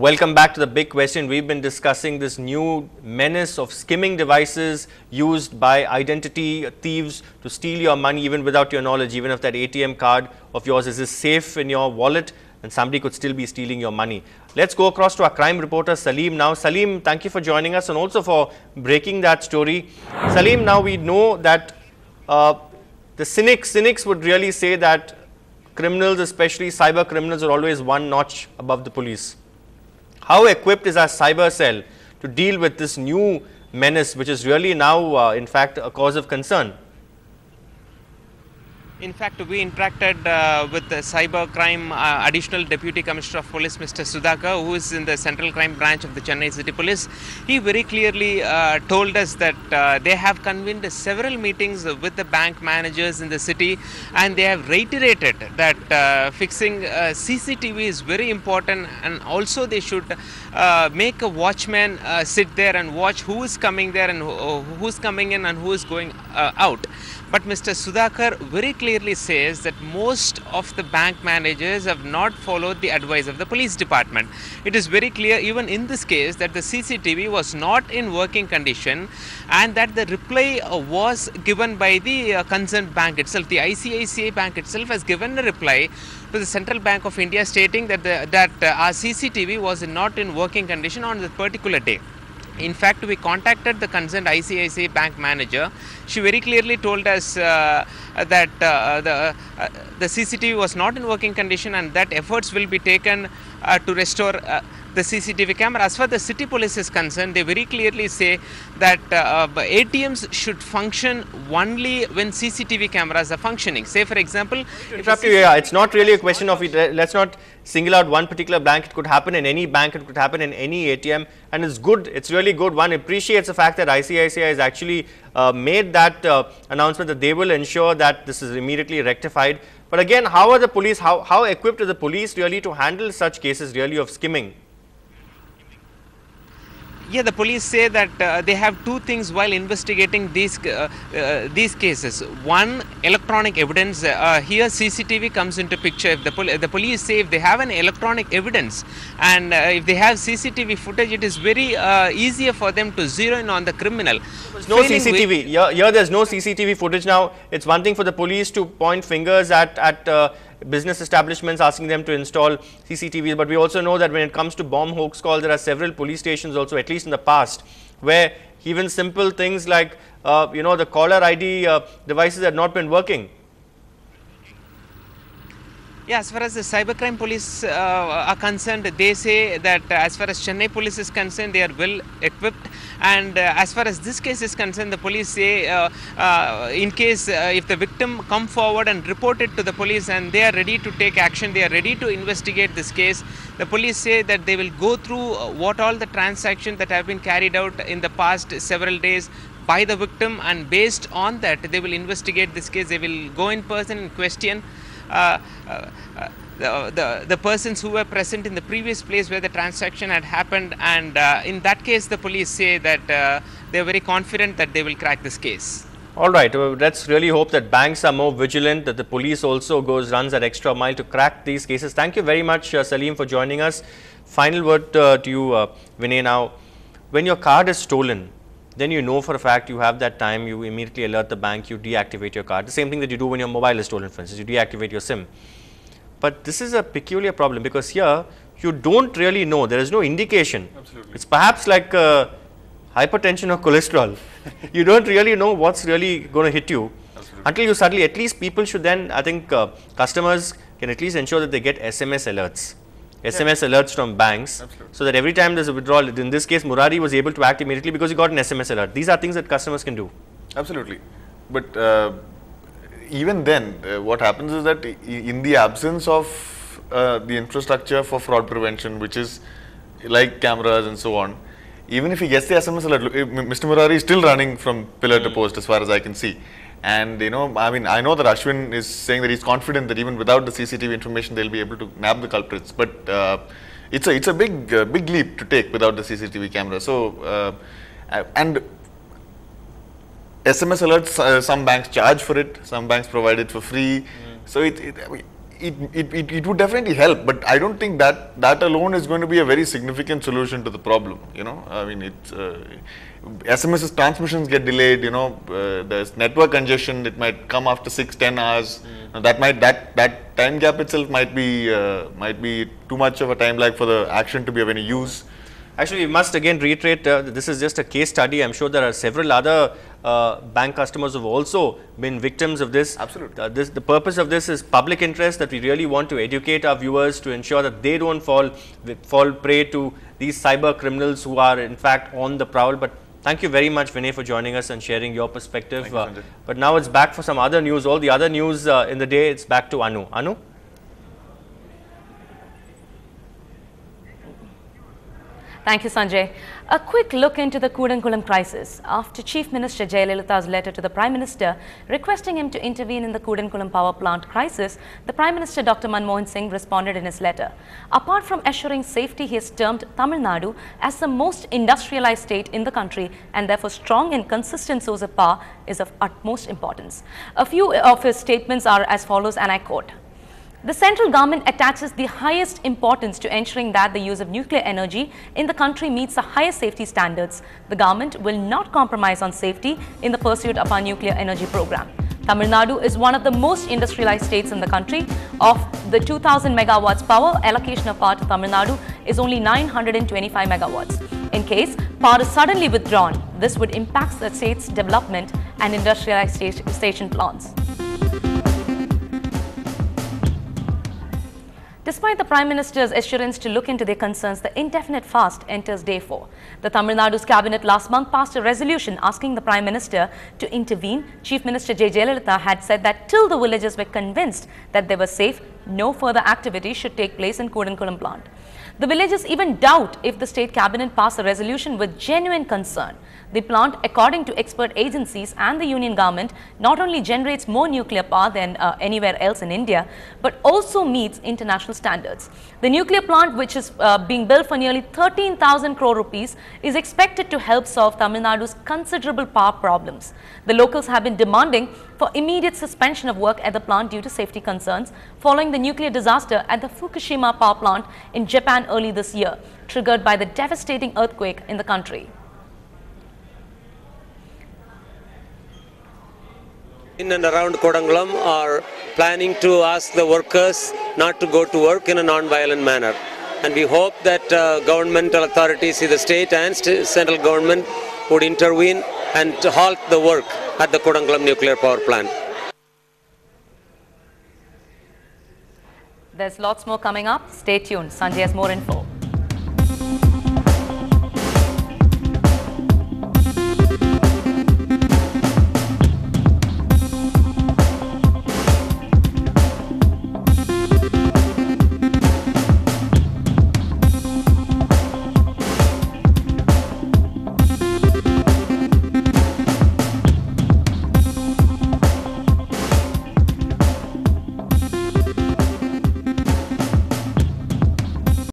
Welcome back to the big question. We've been discussing this new menace of skimming devices used by identity thieves to steal your money even without your knowledge. Even if that ATM card of yours is safe in your wallet, and somebody could still be stealing your money. Let's go across to our crime reporter Salim now. Salim, thank you for joining us and also for breaking that story. Salim, now we know that the cynics would really say that criminals, especially cyber criminals, are always one notch above the police. How equipped is our cyber cell to deal with this new menace, which is really now, in fact, a cause of concern? In fact, we interacted with the cyber crime additional deputy commissioner of police, Mr. Sudhakar, who is in the central crime branch of the Chennai City Police. He very clearly told us that they have convened several meetings with the bank managers in the city, and they have reiterated that fixing CCTV is very important, and also they should make a watchman sit there and watch who is coming there and who's coming in and who is going out. But Mr. Sudhakar very clearly says that most of the bank managers have not followed the advice of the police department. It is very clear even in this case that the CCTV was not in working condition, and that the reply was given by the concerned bank itself. The ICICI Bank itself has given a reply to the Central Bank of India stating that our CCTV was not in working condition on the particular day. In fact, we contacted the concerned ICICI Bank manager. She very clearly told us that the CCTV was not in working condition, and that efforts will be taken to restore the CCTV camera. As far as the city police is concerned, they very clearly say that ATMs should function only when CCTV cameras are functioning. Say, for example, it's not really a question of let's not single out one particular bank. It could happen in any bank, it could happen in any ATM, and it's good. It's really good. One appreciates the fact that ICICI has actually made that announcement that they will ensure that this is immediately rectified. But again, how are the police, how equipped are the police really to handle such cases really of skimming? Yeah, the police say that they have two things while investigating these cases. One, electronic evidence. Here CCTV comes into picture. If the police say if they have an electronic evidence and if they have CCTV footage, it is very easier for them to zero in on the criminal. There's no CCTV. Here there's no CCTV footage now. It's one thing for the police to point fingers at business establishments asking them to install CCTVs, but we also know that when it comes to bomb hoax calls, there are several police stations also, at least in the past, where even simple things like the caller ID devices had not been working. Yeah, as far as the cybercrime police are concerned, they say that as far as Chennai police is concerned, they are well equipped, and as far as this case is concerned, the police say in case if the victim come forward and report it to the police and they are ready to take action, they are ready to investigate this case. The police say that they will go through what all the transactions that have been carried out in the past several days by the victim, and based on that they will investigate this case. They will go in person and question the persons who were present in the previous place where the transaction had happened, and in that case the police say that they are very confident that they will crack this case. All right, let's really hope that banks are more vigilant, that the police also runs that extra mile to crack these cases. Thank you very much, Salim, for joining us. Final word to you, Vinay. Now, when your card is stolen, then you know for a fact you have that time, you immediately alert the bank, you deactivate your card. The same thing that you do when your mobile is stolen, for instance, you deactivate your SIM. But this is a peculiar problem because here you don't really know, there is no indication. Absolutely. It's perhaps like hypertension or cholesterol. You don't really know what's really going to hit you. Absolutely. Until you suddenly, at least people should then, I think customers can at least ensure that they get SMS alerts. SMS alerts from banks. Absolutely. So that every time there's a withdrawal, in this case Murari was able to act immediately because he got an SMS alert. These are things that customers can do. Absolutely. But even then, what happens is that in the absence of the infrastructure for fraud prevention, which is like cameras and so on, even if he gets the SMS alert, Mr. Murari is still running from pillar to post as far as I can see. And I know that Ashwin is saying that he's confident that even without the CCTV information, they'll be able to nab the culprits. But it's a big leap to take without the CCTV camera. So and SMS alerts, some banks charge for it, some banks provide it for free. So it would definitely help, but I don't think that alone is going to be a very significant solution to the problem. I mean, it's SMS transmissions get delayed. There's network congestion. It might come after 6-10 hours. That time gap itself might be too much of a time lag for the action to be of any use. Actually, we must again reiterate, this is just a case study. I'm sure there are several other bank customers who have also been victims of this. Absolutely. The purpose of this is public interest, that we really want to educate our viewers to ensure that they don't fall prey to these cyber criminals who are in fact on the prowl. But thank you very much, Vinay, for joining us and sharing your perspective. Thank you, Sanjay. But now it's back for some other news. All the other news in the day, it's back to Anu. Anu? Thank you, Sanjay. A quick look into the Kudankulam crisis. After Chief Minister Jayalalitha's letter to the Prime Minister requesting him to intervene in the Kudankulam power plant crisis, the Prime Minister Dr. Manmohan Singh responded in his letter. Apart from assuring safety, he has termed Tamil Nadu as the most industrialized state in the country and therefore strong and consistent source of power is of utmost importance. A few of his statements are as follows, and I quote: "The central government attaches the highest importance to ensuring that the use of nuclear energy in the country meets the highest safety standards. The government will not compromise on safety in the pursuit of our nuclear energy program. Tamil Nadu is one of the most industrialized states in the country. Of the 2000 megawatts power, allocation of power to Tamil Nadu is only 925 megawatts. In case power is suddenly withdrawn, this would impact the state's development and industrialization plans." Despite the Prime Minister's assurance to look into their concerns, the indefinite fast enters day 4. The Tamil Nadu's cabinet last month passed a resolution asking the Prime Minister to intervene. Chief Minister J. Jayalalitha had said that till the villagers were convinced that they were safe, no further activity should take place in Kudankulam plant. The villagers even doubt if the state cabinet passed a resolution with genuine concern. The plant, according to expert agencies and the union government, not only generates more nuclear power than anywhere else in India, but also meets international standards. The nuclear plant, which is being built for nearly 13,000 crore rupees, is expected to help solve Tamil Nadu's considerable power problems. The locals have been demanding for immediate suspension of work at the plant due to safety concerns following the nuclear disaster at the Fukushima power plant in Japan early this year, triggered by the devastating earthquake in the country. In and around Kodankulam are planning to ask the workers not to go to work in a non-violent manner. And we hope that governmental authorities in the state and central government would intervene and to halt the work at the Kodankulam nuclear power plant. There's lots more coming up. Stay tuned. Sanjay has more info.